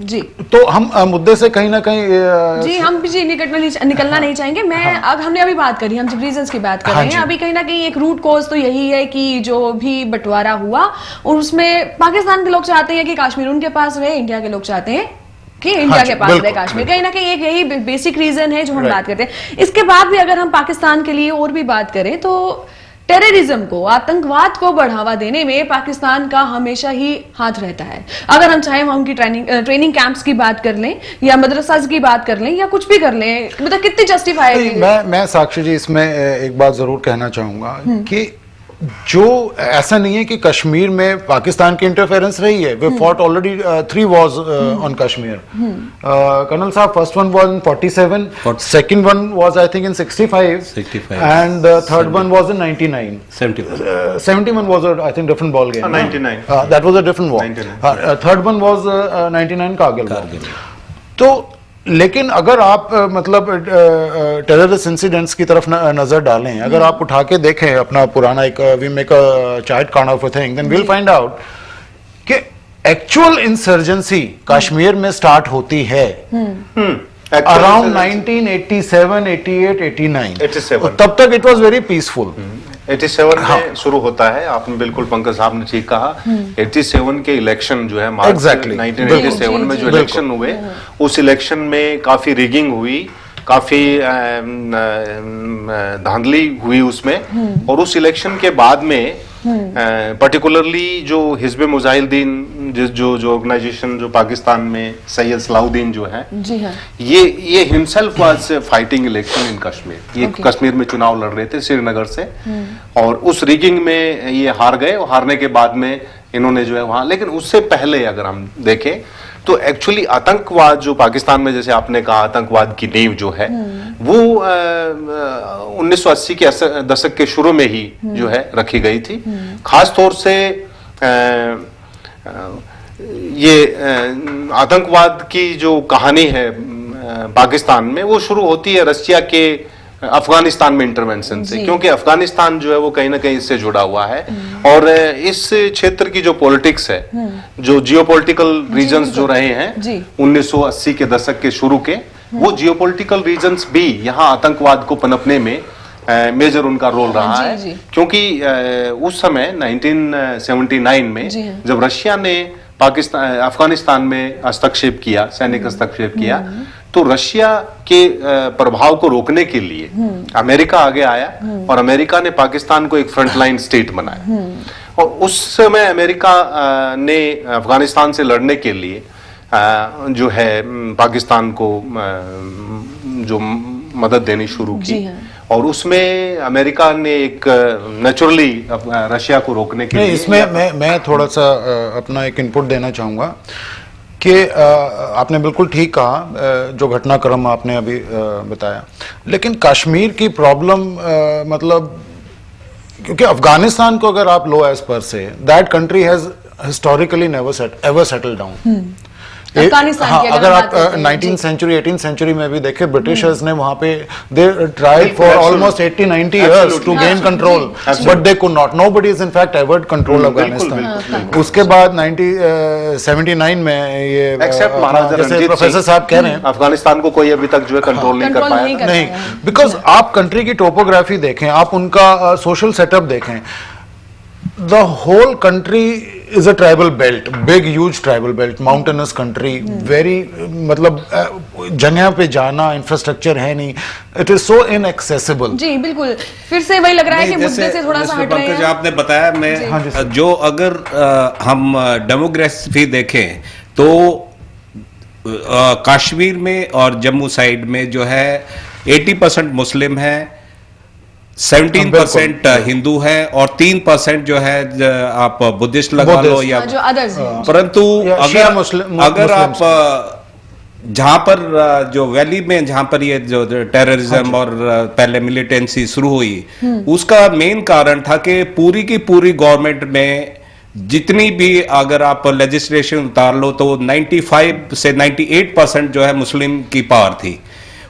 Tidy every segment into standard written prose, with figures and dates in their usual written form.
जी। तो हम मुद्दे से कहीं ना कहीं जी हम जी निकलना नहीं चाहेंगे। मैं अब हमने अभी बात करी, हम जब रीजंस की बात कर रहे हैं, अभी कहीं ना कहीं एक रूट कॉज तो यही है कि जो भी बंटवारा हुआ और उसमें पाकिस्तान के लोग चाहते हैं कि कश्मीर उनके पास रहे, इंडिया के लोग चाहते हैं कि इंडिया के पास रहे कश्मीर। कहीं ना कहीं एक यही बेसिक रीजन है जो हम बात करते हैं। इसके बाद भी अगर हम पाकिस्तान के लिए और भी बात करें तो टेररिज्म को, आतंकवाद को बढ़ावा देने में पाकिस्तान का हमेशा ही हाथ रहता है। अगर हम चाहें वहां की ट्रेनिंग कैंप्स की बात कर लें या मदरसा की बात कर लें या कुछ भी कर लें, मतलब कितनी जस्टिफाई है। मैं साक्षी जी इसमें एक बात जरूर कहना चाहूंगा कि जो ऐसा नहीं है कि कश्मीर में पाकिस्तान की इंटरफेरेंस रही है। We fought already 3 wars on Kashmir. Colonel साहब, first one was in 47, second one was I think in 65 and third one was in 99। 71 was I think different ball game. 99 that was a different war. Third one was 99 Kargil. तो लेकिन अगर आप मतलब terrorist incidents की तरफ नजर डालें, अगर आप उठा के देखें अपना पुराना एक we make a chart kind of a thing, then we'll find out कि एक्चुअल इंसर्जेंसी कश्मीर में स्टार्ट होती है अराउंड 1987, 88, 89। तब तक इट वाज वेरी पीसफुल। 87 में शुरू होता है। आपने बिल्कुल पंकज साहब ने ठीक कहा। 87 के इलेक्शन जो है मार्च 1987 में जो इलेक्शन हुए, उस इलेक्शन में काफी रिगिंग हुई, काफी धांधली हुई उसमें। और उस इलेक्शन के बाद में पर्टिकुलरली जो हिजब मुजाहिदीन जो ऑर्गेनाइजेशन जो पाकिस्तान में सैयद सलाउद्दीन जो है, जी हाँ, ये himself was fighting election in Kashmir. ये कश्मीर में चुनाव लड़ रहे थे श्रीनगर से, और उस रिगिंग में ये हार गए। और हारने के बाद में इन्होंने जो है वहां, लेकिन उससे पहले अगर हम देखें तो एक्चुअली आतंकवाद जो पाकिस्तान में, जैसे आपने कहा, आतंकवाद की नींव जो है वो 1980 के दशक के शुरू में ही जो है रखी गई थी। खास तौर से ये आतंकवाद की जो कहानी है पाकिस्तान में, वो शुरू होती है रशिया के अफगानिस्तान में इंटरवेंशन से, क्योंकि अफगानिस्तान जो है वो कहीं ना कहीं इससे जुड़ा हुआ है। और इस क्षेत्र की जो पॉलिटिक्स है, जो जियोपॉलिटिकल रीजन्स जो रहे हैं 1980 के दशक के शुरू के, वो जियोपॉलिटिकल रीजन्स भी यहाँ आतंकवाद को पनपने में मेजर उनका रोल रहा है। क्योंकि उस समय 1979 में जब रशिया ने अफगानिस्तान में हस्तक्षेप किया, सैनिक हस्तक्षेप किया, तो रशिया के प्रभाव को रोकने के लिए अमेरिका आगे आया और अमेरिका ने पाकिस्तान को एक फ्रंटलाइन स्टेट बनाया। और उस समय अमेरिका ने अफगानिस्तान से लड़ने के लिए जो है पाकिस्तान को जो मदद देनी शुरू की। और उसमें अमेरिका ने एक नेचुरली रशिया को रोकने के लिए, इसमें मैं थोड़ा सा अपना एक इनपुट देना चाहूँगा कि आपने बिल्कुल ठीक कहा जो घटनाक्रम आपने अभी बताया, लेकिन कश्मीर की प्रॉब्लम मतलब, क्योंकि अफगानिस्तान को अगर आप लो एज पर से, that country has historically never ever settled down. अगर आप 19th सेंचुरी 18th सेंचुरी में भी देखें, ब्रिटिशर्स ने वहां पे they tried for almost 80-90 years to gain control, but they could not. Nobody is in fact ever'd control Afghanistan. उसके बाद 1979 में ये जैसे प्रोफेसर साहब कह रहे हैं, अफगानिस्तान को कोई अभी तक जो है कंट्रोल नहीं कर पाया। नहीं, बिकॉज आप कंट्री की टोपोग्राफी देखें, आप उनका सोशल सेटअप देखें, the whole country is a tribal belt, big huge tribal belt, mountainous country, very मतलब जगह पे जाना, इंफ्रास्ट्रक्चर है नहीं, it is so inaccessible। जी बिल्कुल, फिर से वही लग रहा है कि मुद्दे से थोड़ा सा हट रहे हैं। आपने बताया, मैं जो अगर हम डेमोग्राफी देखें तो कश्मीर में और जम्मू साइड में जो है 80% मुस्लिम है, 17% हिंदू है और 3% जो है आप बुद्धिस्ट लगा लो या जो अदर्स। परंतु अगर आप जहां पर जो वैली में जहां पर ये जो टेररिज्म और पहले मिलिटेंसी शुरू हुई, उसका मेन कारण था कि पूरी की पूरी गवर्नमेंट में जितनी भी अगर आप लेजिस्लेशन उतार लो तो 95 से 98% जो है मुस्लिम की पावर थी।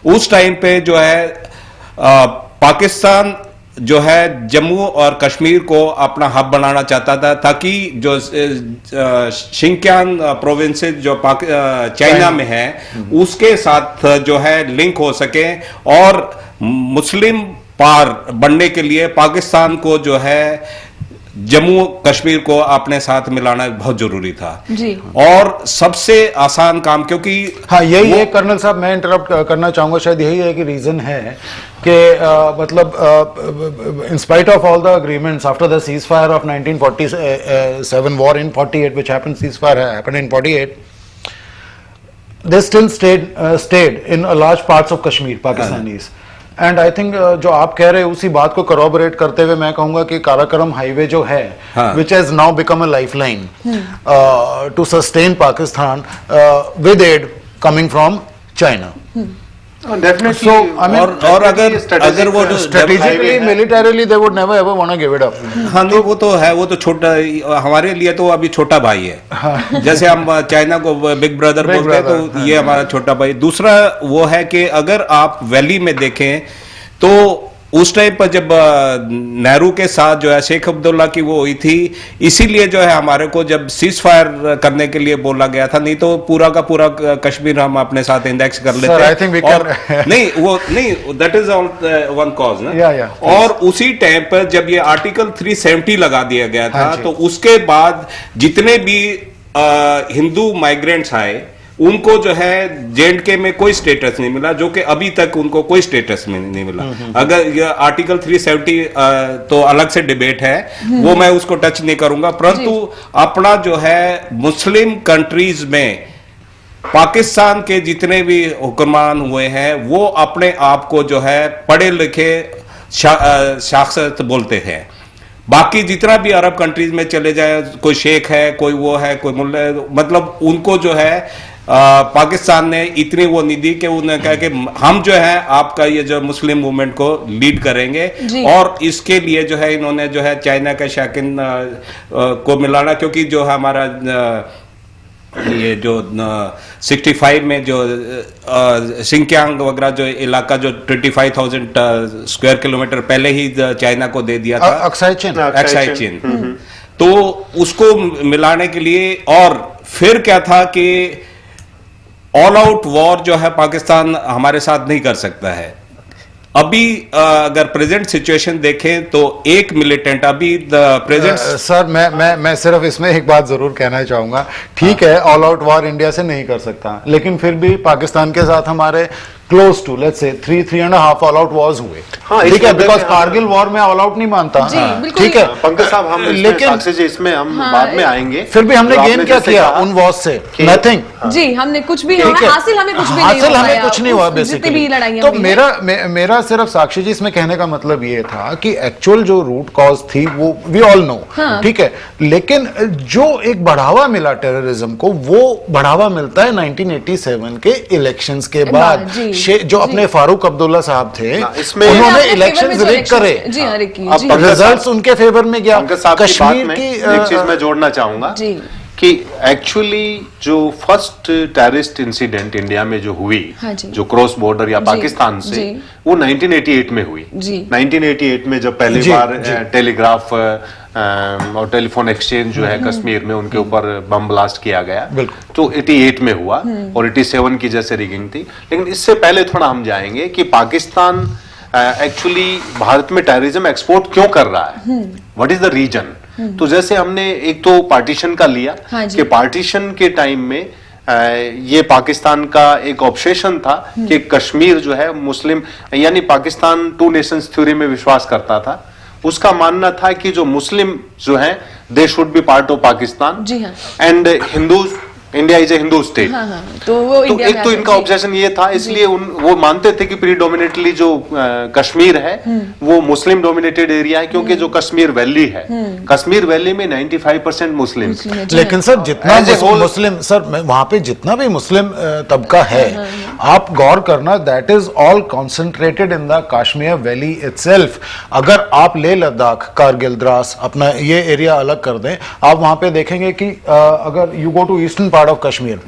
उस टाइम पे जो है पाकिस्तान जो है जम्मू और कश्मीर को अपना हब बनाना चाहता था, ताकि जो शिंक्यांग प्रोविंसेस जो चाइना में है उसके साथ जो है लिंक हो सके, और मुस्लिम पार बनने के लिए पाकिस्तान को जो है जम्मू कश्मीर को अपने साथ मिलाना बहुत जरूरी था जी। और सबसे आसान काम, क्योंकि हाँ यही है कर्नल साहब, मैं इंटरप्ट करना चाहूंगा, शायद यही है कि रीजन है कि मतलब in spite of all the agreements after the cease fire of 1947 war in 48 which happened, cease fire happened in 48, they still stayed in a large parts of Kashmir, Pakistanis. And I think जो आप कह रहे हैं उसी बात को corroborate करते हुए मैं कहूंगा कि काराकोरम हाईवे जो है, which has now become a lifeline to sustain Pakistan with aid coming from China. Definitely So, I mean, और अगर वो strategically, militarily, they would never ever want to give it up. हाँ नहीं, वो तो है, वो तो छोटा, हमारे लिए तो अभी छोटा भाई है। जैसे हम चाइना को बिग ब्रदर बोलते हैं, तो ये हमारा छोटा भाई। दूसरा वो है कि अगर आप वैली में देखें तो उस टाइम पर जब नेहरू के साथ जो है शेख अब्दुल्ला की वो हुई थी, इसीलिए जो है हमारे को जब सीज फायर करने के लिए बोला गया था, नहीं तो पूरा का पूरा कश्मीर हम अपने साथ इंडेक्स कर लेते हैं। और नहीं, दैट इज वन कॉज ना। और उसी टाइम पर जब ये आर्टिकल 370 लगा दिया गया था, तो उसके बाद जितने भी हिंदू माइग्रेंट्स आए उनको जो है जेएंडके में कोई स्टेटस नहीं मिला, जो कि अभी तक उनको कोई स्टेटस में नहीं मिला। अगर ये आर्टिकल 370 तो अलग से डिबेट है, वो मैं उसको टच नहीं करूंगा, परंतु अपना जो है मुस्लिम कंट्रीज में पाकिस्तान के जितने भी हुक्मरान हुए हैं वो अपने आप को जो है पढ़े लिखे साक्षर बोलते हैं। बाकी जितना भी अरब कंट्रीज में चले जाए, कोई शेख है, कोई वो है, कोई मुल्ला है, मतलब उनको जो है पाकिस्तान ने इतनी वो नहीं दी कि उन्होंने कहा कि हम जो है आपका ये जो मुस्लिम मूवमेंट को लीड करेंगे, और इसके लिए जो है इन्होंने जो है चाइना के शाकिन को मिलाना, क्योंकि जो हमारा ये जो 65 में जो शिंक्यांग वगैरह जो इलाका जो 25,000 स्क्वायर किलोमीटर पहले ही चाइना को दे दिया था, अक्साई चीन, तो उसको मिलाने के लिए। और फिर क्या था कि ऑल आउट वॉर जो है पाकिस्तान हमारे साथ नहीं कर सकता है। अभी अगर प्रेजेंट सिचुएशन देखें तो एक मिलिटेंट अभी प्रेजेंट सर मैं सिर्फ इसमें एक बात जरूर कहना चाहूंगा, ठीक है ऑल आउट वॉर इंडिया से नहीं कर सकता, लेकिन फिर भी पाकिस्तान के साथ हमारे close to let's say 3.5 all out Wars हुए, ठीक है, बिकॉज कारगिल वॉर में ऑल आउट नहीं मानता, ठीक है पंकज साहब, हम लेकिन इसमें हम बाद में आएंगे। फिर भी हमने गेन क्या किया उन वॉर्स से? नथिंग जी, हमने कुछ भी हासिल हमें कुछ नहीं हुआ बेसिकली। तो मेरा सिर्फ साक्षी जी इसमें कहने का मतलब ये था कि एक्चुअल जो रूट कॉज थी वो वी ऑल नो, ठीक है, लेकिन जो एक बढ़ावा मिला टेररिज्म को, वो बढ़ावा मिलता है 1987 के इलेक्शंस के बाद। जो अपने फारूक अब्दुल्ला साहब थे, उन्होंने इलेक्शंस रिग करे, रिजल्ट्स उनके फेवर में गया। कश्मीर की एक चीज मैं जोड़ना चाहूंगा कि एक्चुअली जो फर्स्ट टेररिस्ट इंसिडेंट इंडिया में जो हुई, जो क्रॉस बॉर्डर या पाकिस्तान से, वो 1988 में हुई। 1988 में जब पहली बार टेलीग्राफ और टेलीफोन एक्सचेंज जो है कश्मीर में उनके ऊपर बम ब्लास्ट किया गया, तो 88 में हुआ और 87 की जैसे रिगिंग थी। लेकिन इससे पहले थोड़ा हम जाएंगे कि पाकिस्तान एक्चुअली भारत में टेररिज्म एक्सपोर्ट क्यों कर रहा है, व्हाट इज द रीजन। तो जैसे हमने एक तो पार्टीशन का लिया कि पार्टीशन के टाइम में ये पाकिस्तान का एक ऑब्सेशन था कि कश्मीर जो है मुस्लिम, यानी पाकिस्तान टू नेशंस थ्योरी में विश्वास करता था। उसका मानना था कि जो मुस्लिम जो हैं they should be part of Pakistan and Hindus, India is a Hindu state. तो एक तो इनका ऑब्सेशन ये था, इसलिए वो मानते थे कि प्रीडोमिनेटली जो कश्मीर है वो मुस्लिम डोमिनेटेड एरिया है, क्योंकि जो कश्मीर वैली है, कश्मीर वैली में 95% मुस्लिम। लेकिन सर जितना मुस्लिम, सर वहां पे जितना भी मुस्लिम तबका है, आप गौर करना, that is all concentrated in the Kashmir valley itself. अगर आप लेह लद्दाख, कारगिल, द्रास, अपना ये एरिया अलग कर दें, आप वहां पे देखेंगे कि अगर you go to eastern part of Kashmir,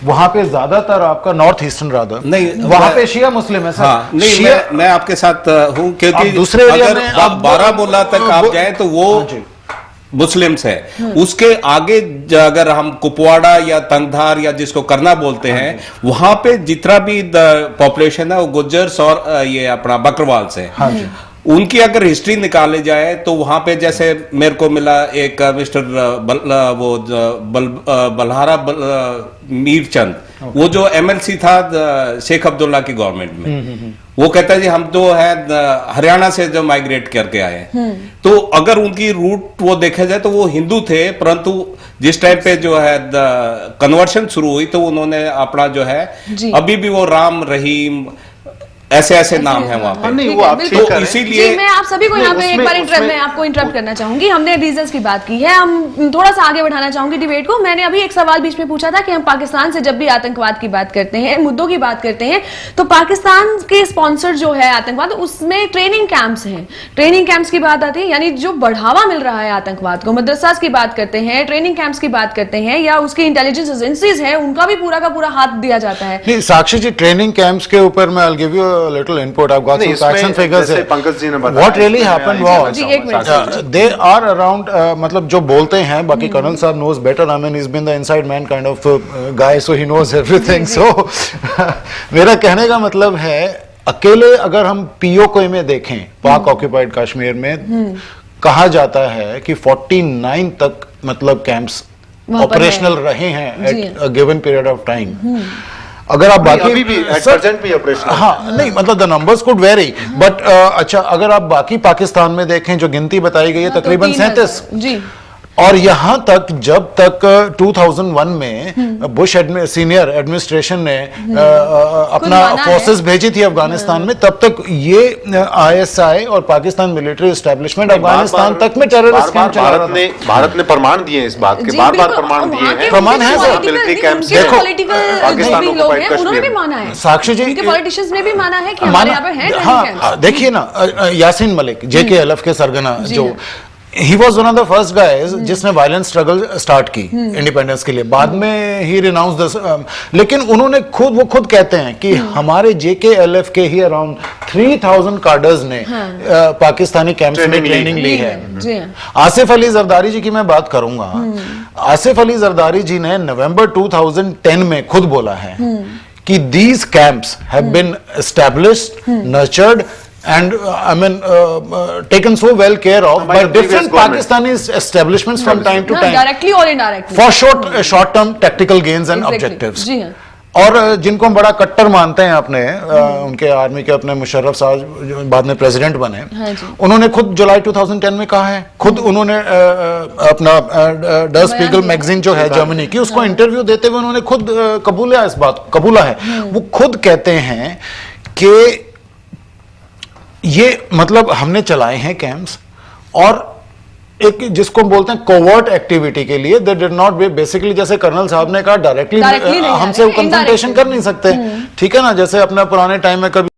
वहां पे ज्यादातर आपका नॉर्थ ईस्टर्न रादर नहीं, वहां पे शिया मुस्लिम है सर। हाँ, नहीं, मैं आपके साथ हूँ, क्योंकि आप दूसरे एरिया अगर में आप बारामूला तक आप जाए तो वो हाँ जी। मुस्लिम्स है। उसके आगे अगर हम कुपवाड़ा या तंगधार या जिसको करना बोलते हैं, वहां पे जितना भी पॉपुलेशन है वो गुज्जर्स और ये अपना बकरवाल से हाँ जी। उनकी अगर हिस्ट्री निकाले जाए तो वहां पे जैसे मेरे को मिला एक मिस्टर बल्हारा मीरचंद, वो जो एमएलसी था शेख अब्दुल्ला की गवर्नमेंट में, वो कहता है जी हम तो है हरियाणा से जो माइग्रेट करके आए हैं। तो अगर उनकी रूट वो देखा जाए तो वो हिंदू थे, परंतु जिस टाइम पे जो है कन्वर्शन शुरू हुई तो उन्होंने अपना जो है अभी भी वो राम रहीम ऐसे ऐसे नाम है वहां पे। नहीं, वो आप ठीक बिल्कुल। कर रहे हैं। इसीलिए जी, मैं आप सभी को यहाँ पे एक बार मैं आपको इंटरप्ट करना चाहूंगी। हमने रीजंस की बात की है, हम थोड़ा सा आगे बढ़ाना चाहूंगी डिबेट को। मैंने अभी एक सवाल बीच में पूछा था कि हम पाकिस्तान से जब भी आतंकवाद की बात करते हैं, मुद्दों की बात करते हैं, तो पाकिस्तान के स्पॉन्सर जो है आतंकवाद, उसमें ट्रेनिंग कैंप्स हैं। ट्रेनिंग कैंप्स की बात आती है, यानी जो बढ़ावा मिल रहा है आतंकवाद को, मदरसास की बात करते हैं, ट्रेनिंग कैंप्स की बात करते हैं, या उसकी इंटेलिजेंस एजेंसीज है, उनका भी पूरा का पूरा हाथ दिया जाता है। नहीं साक्षी जी, ट्रेनिंग कैंप्स के ऊपर मैं I'll give you a little input. I've got नहीं, some facts and इसमें figures. जैसे पंकज जी ने बताया, What really इसमें happened मैं was जी, एक मिनट। they are around मतलब जो बोलते हैं, बाकी कर्नल साहब knows better. I mean he's been the inside man kind of guy, so he knows everything. So मेरा कहने का मतलब है, अकेले अगर हम पीओके में देखें, पाक ऑक्यूपाइड कश्मीर में कहा जाता है कि 49 तक मतलब कैंप्स ऑपरेशनल रहे हैं at a given period of time. अगर आप बाकी अभी भी at present भी ऑपरेशनल। हाँ, नहीं मतलब the numbers could very, but अच्छा अगर आप बाकी पाकिस्तान में देखें जो गिनती बताई गई है तकरीबन 37। जी। और यहां तक जब तक 2001 में बुश सीनियर एडमिनिस्ट्रेशन ने अपना फोर्सेस भेजी थी अफगानिस्तान में, तब तक ये आईएसआई और पाकिस्तान मिलिट्री एस्टेब्लिशमेंट अफगानिस्तान तक में टेररिस्ट कैंप चला रहा था। भारत ने प्रमाण दिए इस बात के, बार बार प्रमाण दिए हैं। प्रमाण है सर, मिलिट्री कैंप्स देखो, पाकिस्तान लोग हैं, उन्होंने भी माना है, साक्षी जी, उनके पॉलिटिशियंस ने भी माना है कि हमारे यहाँ पे है। हाँ, देखिए ना, यासीन मलिक JKLF के सरगना जो he was one of the first guys जिसने वायलेंट स्ट्रगल स्टार्ट की इंडिपेंडेंस के लिए, बाद में ही रिनाउंस द, लेकिन उन्होंने खुद कहते हैं कि हमारे JKLF के ही अराउंड 3000 कार्डर्स ने पाकिस्तानी कैंप्स में ट्रेनिंग ली है। आसिफ अली जरदारी जी की मैं बात करूंगा। आसिफ अली जरदारी जी ने नवंबर 2010 में खुद बोला है कि these camps have been established, nurtured and I mean taken so well care of by different Pakistani establishments from time to time, directly और indirectly, for short term tactical gains and objectives. जी हाँ। और जिनको हम बड़ा कट्टर मानते हैं अपने उनके आर्मी के अपने मुशर्रफ साहब जो बाद में प्रेसिडेंट बने, हाँ जी। उन्होंने खुद जुलाई 2010 में कहा है, खुद उन्होंने अपना डर स्पीगल मैगजीन जो है जर्मनी की, उसको इंटरव्यू देते हुए उन्होंने खुद कबूला है। वो खुद कहते हैं कि ये मतलब हमने चलाए हैं कैंप्स, और एक जिसको बोलते हैं कोवर्ट एक्टिविटी के लिए, they did not be basically, जैसे कर्नल साहब ने कहा डायरेक्टली हमसे कंफ्रंटेशन कर नहीं सकते, ठीक है ना, जैसे अपने पुराने टाइम में कभी